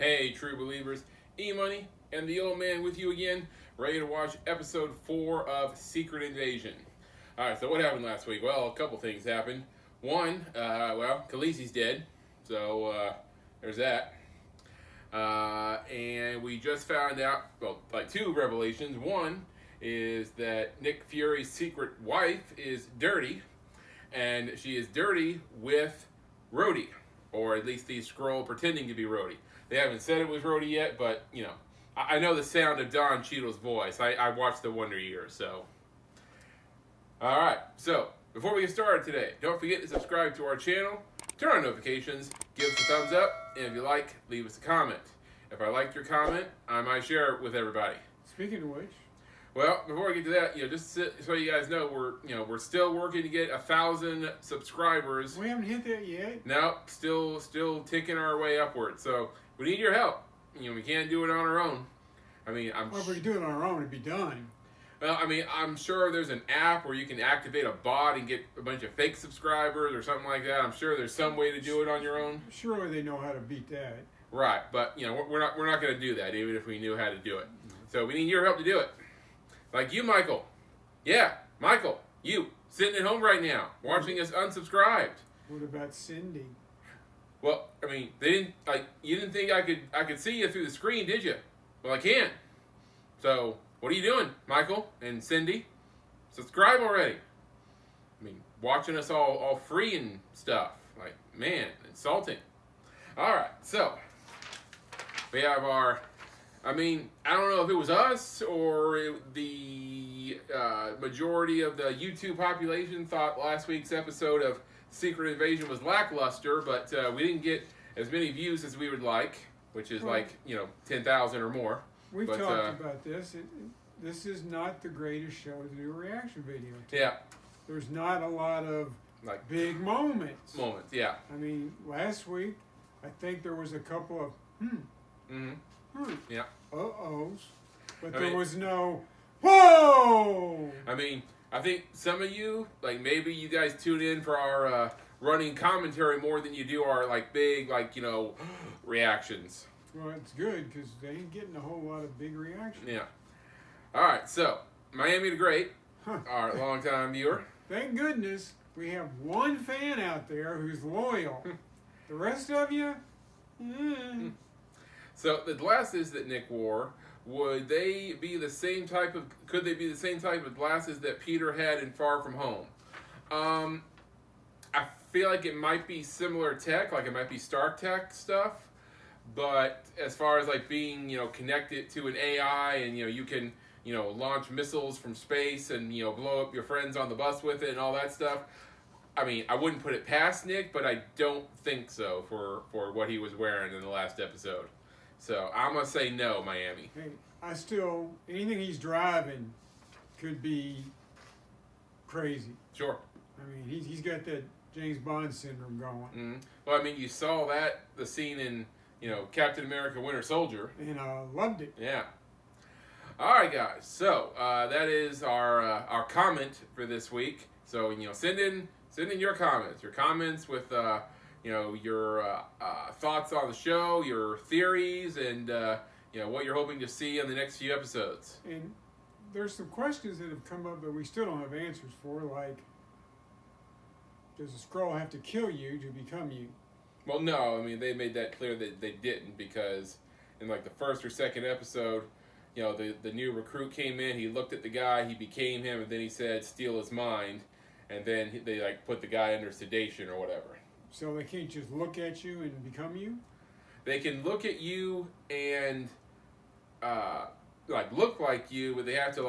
Hey, true believers, EMoney and the old man with you again, ready to watch episode 4 of Secret Invasion. Alright, so what happened last week? Well, a couple things happened. One, Khaleesi's dead, so there's that. And we just found out, well, like two revelations. One is that Nick Fury's secret wife is dirty, and she is dirty with Rhodey, or at least the Skrull pretending to be Rhodey. They haven't said it was Rhodey yet, but, you know, I know the sound of Don Cheadle's voice. I watched The Wonder Years, so. Alright, so, before we get started today, don't forget to subscribe to our channel, turn on notifications, give us a thumbs up, and if you like, leave us a comment. If I liked your comment, I might share it with everybody. Speaking of which, well, before we get to that, just so you guys know, we're still working to get 1,000 subscribers. We haven't hit that yet. No, still ticking our way upward. So we need your help. We can't do it on our own. I mean, Well, if we could do it on our own, it'd be done. Well, I mean, I'm sure there's an app where you can activate a bot and get a bunch of fake subscribers or something like that. I'm sure there's some way to do it on your own. Surely they know how to beat that. Right, but we're not going to do that even if we knew how to do it. So we need your help to do it. Like you, Michael. Yeah, Michael, you sitting at home right now watching us unsubscribed. What about Cindy? Well, I mean, you didn't think I could see you through the screen, did you? Well, I can. So, what are you doing, Michael and Cindy? Subscribe already. I mean, watching us all free and stuff. Like, man, insulting. All right, so we have our. I mean, I don't know if it was us or the majority of the YouTube population thought last week's episode of Secret Invasion was lackluster, but we didn't get as many views as we would like, which is 10,000 or more. We've talked about this. This is not the greatest show to do a reaction video to. Yeah. There's not a lot of big moments. Yeah. I mean, last week, I think there was a couple of Yeah. Uh-ohs. But there was no, whoa! I mean, I think some of you, maybe you guys tune in for our running commentary more than you do our, big, reactions. Well, it's good, because they ain't getting a whole lot of big reactions. Yeah. All right, so, Miami the Great, our longtime viewer. Thank goodness we have one fan out there who's loyal. The rest of you, So the glasses that Nick wore, could they be the same type of glasses that Peter had in Far From Home? I feel like it might be similar tech, it might be Stark Tech stuff, but as far as being, connected to an AI and, you can, launch missiles from space and, blow up your friends on the bus with it and all that stuff. I mean, I wouldn't put it past Nick, but I don't think so for what he was wearing in the last episode. So, I'm going to say no, Miami. Hey, anything he's driving could be crazy. Sure. I mean, he's got that James Bond syndrome going. Mm-hmm. Well, I mean, you saw the scene in, Captain America Winter Soldier. And I loved it. Yeah. All right, guys. So, that is our comment for this week. So, send in your comments. Your comments with, your thoughts on the show, your theories, and, what you're hoping to see in the next few episodes. And there's some questions that have come up that we still don't have answers for, like, does a Skrull have to kill you to become you? Well, no. I mean, they made that clear that they didn't, because in, the first or second episode, the new recruit came in, he looked at the guy, he became him, and then he said, steal his mind, and then they, put the guy under sedation or whatever. So they can't just look at you and become you? They can look at you and, look like you, but they have to,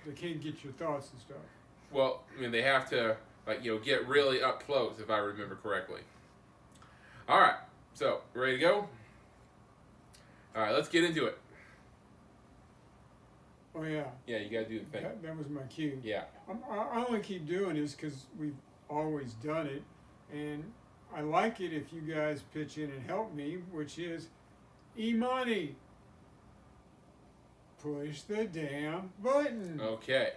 They can't get your thoughts and stuff. Well, I mean, they have to, get really up close, if I remember correctly. All right, so, ready to go? All right, let's get into it. Oh, yeah. Yeah, you got to do the thing. That was my cue. Yeah. I only keep doing this because we've always done it, and I like it if you guys pitch in and help me, which is EMoney. Push the damn button. Okay.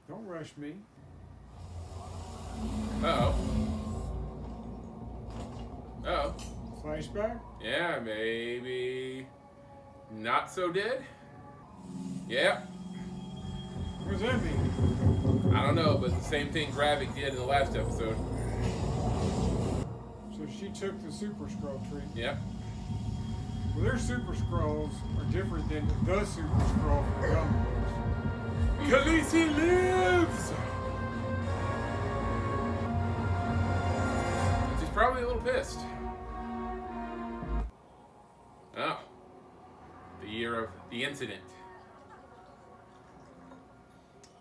Don't rush me. Uh-oh. Uh-oh. Flashback? Yeah, maybe not so dead? Yeah. What does that mean? I don't know, but the same thing Gravik did in the last episode. So she took the Super Skrull treatment. Yep. Well, their Super Skrulls are different than the Super Skrull from the comic books. Khaleesi lives! She's probably a little pissed. Oh. The year of the incident.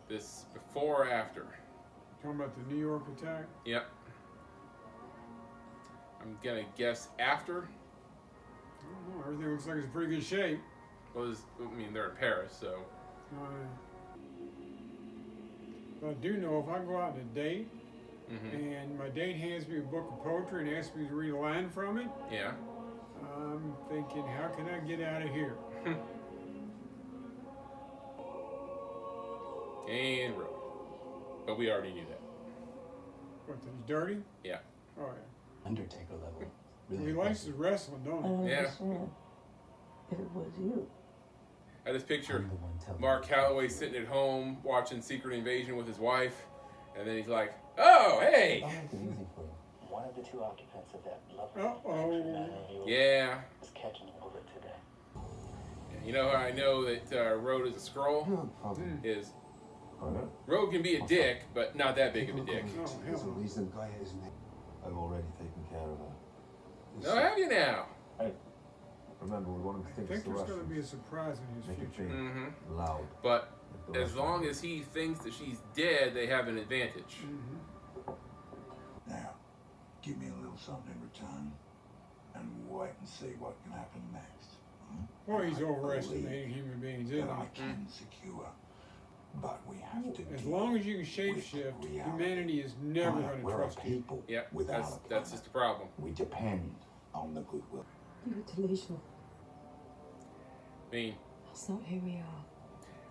This before or after? Talking about the New York attack? Yep. I'm gonna guess after. I don't know. Everything looks like it's in pretty good shape. Well, I mean, they're in Paris, so. But I do know if I go out on a date Mm-hmm. and my date hands me a book of poetry and asks me to read a line from it, Yeah. I'm thinking, how can I get out of here? And road. But we already knew that. What, that he's dirty? Yeah. Oh, yeah. Undertaker level. Well, Really he likes impressive. his wrestling, I don't don't Yeah. understand. If it was you, I just picture I'm the one telling Mark you. Calloway sitting at home watching Secret Invasion with his wife, and then he's like, "Oh, hey, I'll make it easy for you. One of the two occupants of that lovely Uh-oh. manor of yours yeah." is catching a bullet today. You know how I know that Road is a scroll? No problem. Is Alright. Road can be a dick, but not that big of a Look dick. on it. Oh, There's a hell. reason guy has name. I've already taken care of her. No, have you now? Remember, we want him to I think think it's the there's going to be a Russians. surprise in his Make it future. big, Mm-hmm. loud. But like the as Russians. long as he thinks that she's dead, they have an advantage. Mm-hmm. Now, give me a little something in return, and we'll wait and see what can happen next. Well, he's I overestimating believe human beings, isn't that I he? can secure, but we have to. As deal long as you can with shapeshift, reality. humanity is never Right, going to we're trust a you. people Yep, without that's a that's planet. just the problem. We depend on the goodwill. mutilation. I mean, That's not who we are,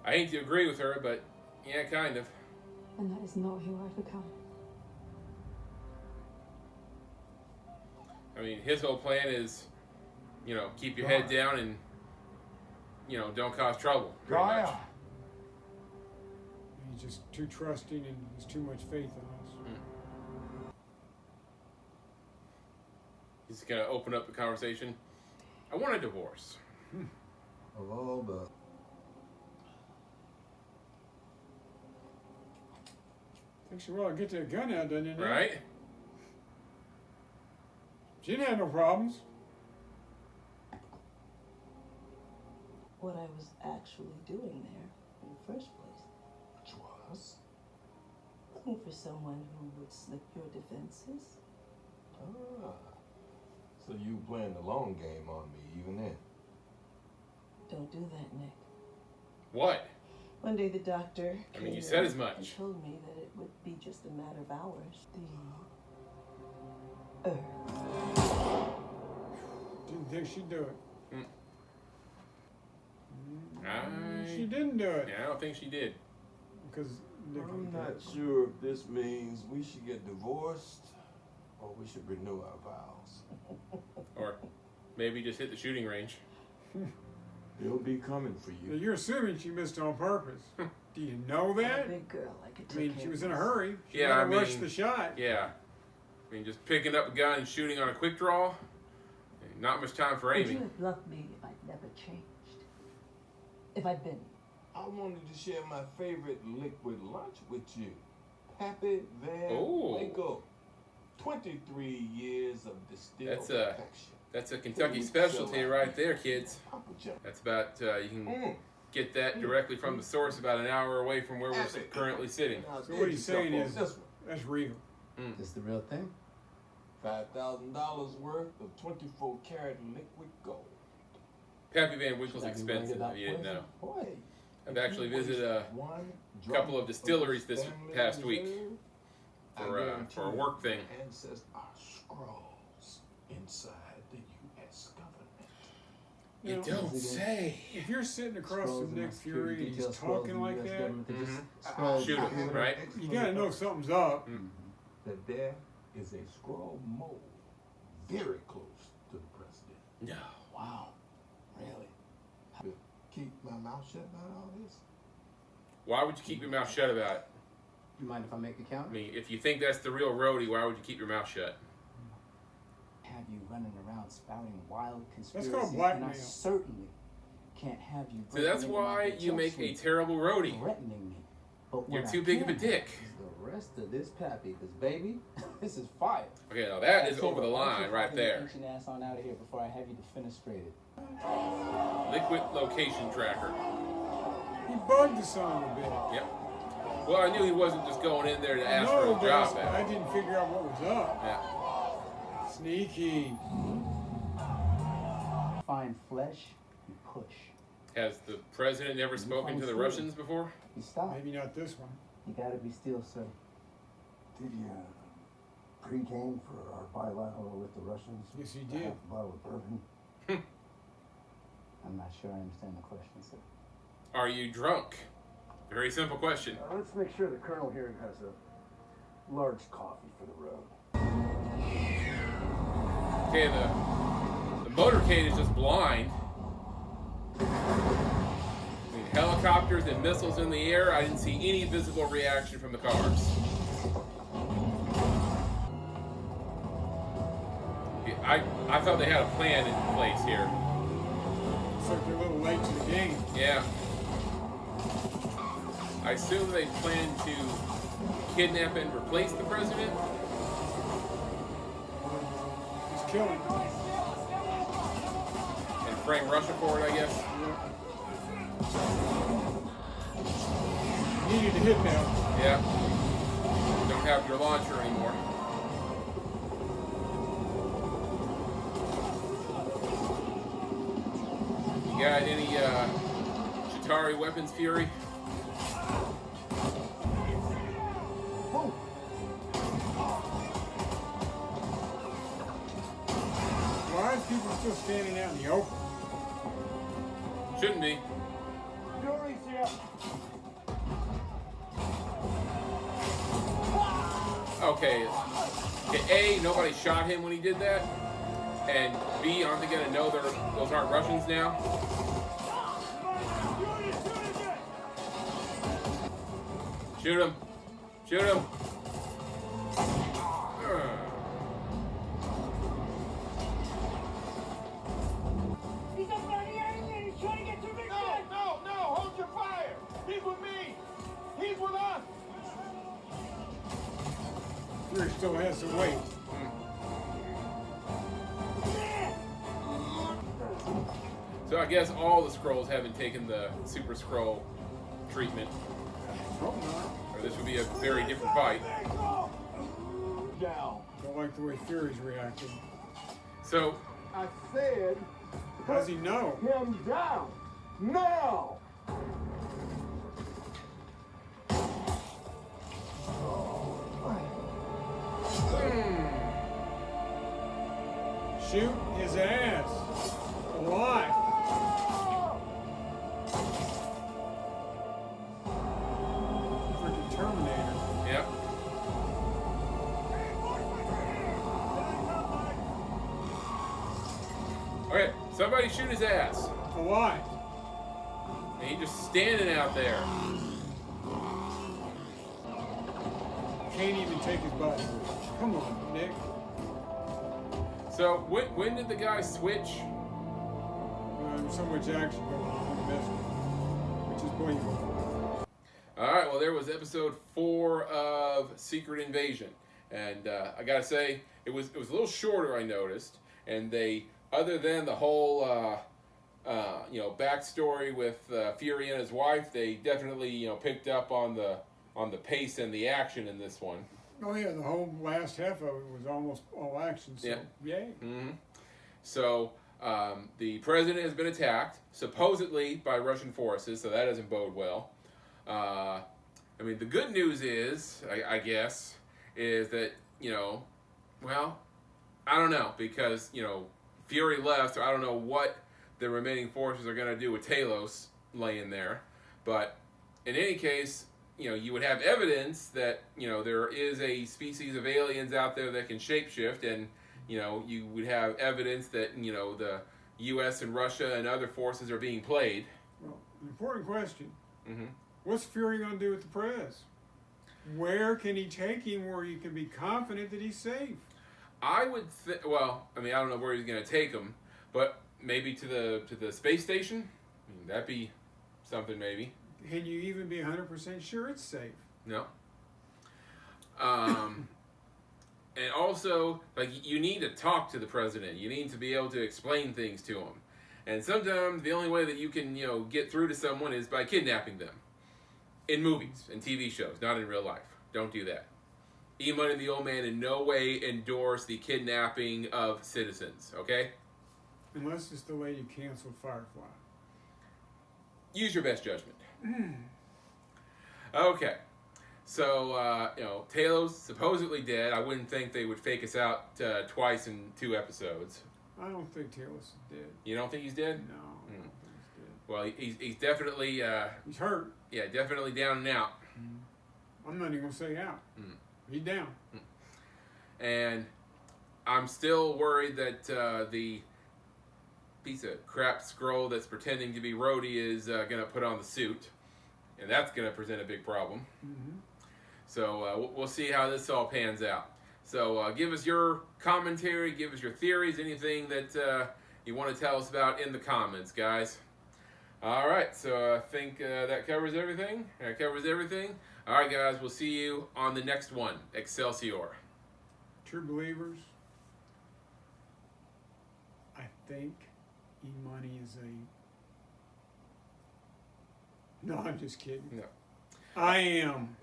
I hate to agree with her, but yeah, kind of. and that is not who I've become. I mean, his whole plan is, you know, keep your head down and, you know, don't cause trouble. Pretty much. He's just too trusting and has too much faith in us. He's gonna open up the conversation. I want a divorce. Of all the Thinks she ought to get that gun out, doesn't he? Right? She didn't have no problems. what I was actually doing there in the first place. which was. Looking for someone who would slip your defenses. Ah, so you playing the long game on me even then? Don't do that, Nick. What? One day the doctor I mean, you came said in as much. and told me that it would be just a matter of hours. The Earth. Didn't think she'd do it. She I didn't do it. don't think she did. Because Nick I'm did not it. sure if this means we should get divorced or we should renew our vows. Or maybe just hit the shooting range. They'll be coming for Now, you. you're assuming she missed on purpose. Do you know A that? big girl, I could I take mean, care she of was in a myself. hurry. She Yeah, had I to rush mean- the shot. Yeah. I mean, just picking up a gun and shooting on a quick draw. Not much time for Would you aiming. have loved me if I'd never changed? If I'd been I wanted to share my favorite liquid lunch with you. Pappy Van Ooh. Winkle. 23 years of distilled That's a- perfection. That's a Kentucky specialty right there, kids. Papa John. That's about, you can Mm. get that directly from the source about an hour away from where we're currently sitting. Now, So what he's yourself saying on is- this one. That's real. This the real thing? $5,000 worth of 24 karat liquid gold. Pappy Van Winkle's Should I be worried expensive, about if you didn't know. poison? Boy, I've if actually you visited a waste one couple drop of distilleries this family past week reserve, I for guarantee a work thing. Ancestors are scrolls inside the U.S. government. You Now, don't say. if you're sitting across Scrolls from in Nick my security Fury and he's details, scrolls talking in the like US that, government, they just Mhm. scroll Shoot down him, the right? you gotta know something's up. That there is a scroll mold very close to No. Wow. Really? Keep my mouth shut about all this? Why would you keep your mouth shut about it? You mind if I make a I counter? mean, if you think that's the real roadie, why would you keep your mouth shut? Have you running around spouting wild That's conspiracies, called and blackmail. I certainly can't have you. So that's breaking into my why you hotel make a suite, terrible roadie. threatening me. But You're what too I big of a can dick. The rest of this pappy, because baby, this is fire. Okay, now that is Tell you over the what, why don't line you right fucking there. Get your ass on out of here before I have you defenestrated. Liquid location tracker. He bugged the son of a bitch. Yep. Well, I knew he wasn't just going in there to ask No, for a but job I back. didn't figure out what was up. Yeah. Sneaky. Find flesh, you push. Has the president never spoken to the Russians before? You stop. Maybe not this one. You gotta be still, sir. Did you pre-game for our bilateral with the Russians? Yes, he A did. half a bottle of bourbon? I'm not sure I understand the question, sir. Are you drunk? Very simple question. Let's make sure the colonel here has a large coffee for the road. Okay, the motorcade is just blind. I mean, helicopters and missiles in the air. I didn't see any visible reaction from the cars. I thought they had a plan in place here. Looks like they're a little late to the game. Yeah. I assume they plan to kidnap and replace the president. Just kill him. And frame Russia for it, I guess. Needed to hit that. Yeah. Don't have your launcher anymore. You got any Chitauri weapons, Fury? Why is people still standing out in the open? Shouldn't be. Fury's here. Okay. A, nobody shot him when he did that. And B, aren't they going to know those aren't Russians now? Shoot him. Shoot him. He's up on the enemy and he's trying to get to Richmond! No, hold your fire. He's with me. He's with us. Fury still has some weight. So I guess all the Skrulls haven't taken the Super Skrull treatment, Hope not. or this would be a very different fight. Down. Don't like the way Fury's reacting. So, I said, How does he know? him down. Now. Shoot his ass. Alive. Freaking Terminator. yep. Okay, somebody shoot his ass. Alive. And he's just standing out there. Can't even take his butt. Come on, Nick. So, when did the guy switch? So much action going on in this one, which is believable. Alright, well, there was episode 4 of Secret Invasion. And I gotta say, it was a little shorter, I noticed. And they, other than the whole, backstory with Fury and his wife, they definitely, picked up on the pace and the action in this one. Oh yeah, the whole last half of it was almost all action. So Yeah. yay. Mm-hmm. So, the president has been attacked, supposedly by Russian forces, so that doesn't bode well. The good news is, I guess, is that, I don't know, because, Fury left, so I don't know what the remaining forces are going to do with Talos laying there. But in any case, you would have evidence that, there is a species of aliens out there that can shapeshift, and, you would have evidence that, U.S. and Russia and other forces are being played. Well, an important question. Mm-hmm. What's Fury going to do with the prez? Where can he take him where you can be confident that he's safe? I would well, I mean, I don't know where he's going to take him, but maybe to the space station. I mean, that'd be something, maybe. Can you even be 100% sure it's safe? No. And also, like, you need to talk to the president. You need to be able to explain things to him. And sometimes the only way that you can, get through to someone is by kidnapping them. In movies and TV shows, not in real life. Don't do that. EMoney and the Old Man in no way endorse the kidnapping of citizens, okay? Unless it's the lady who canceled Firefly. Use your best judgment. Okay. So, Talos supposedly dead. I wouldn't think they would fake us out twice in 2 episodes. I don't think Talos is dead. You don't think he's dead? No, I don't think he's dead. Well, he's definitely... he's hurt. Yeah, definitely down and out. I'm not even going to say out. He's down. And I'm still worried that the piece of crap scroll that's pretending to be Rhodey is going to put on the suit. And that's going to present a big problem. So we'll see how this all pans out. So give us your commentary, give us your theories, anything that you want to tell us about in the comments, guys. All right, so I think that covers everything. That covers everything. All right, guys, we'll see you on the next one. Excelsior. True believers, I think EMoney is a... No, I'm just kidding. No. I am.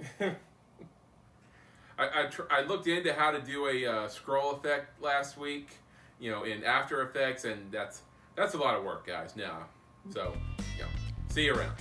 I looked into how to do a scroll effect last week, in After Effects, and that's a lot of work, guys. Now, so see you around.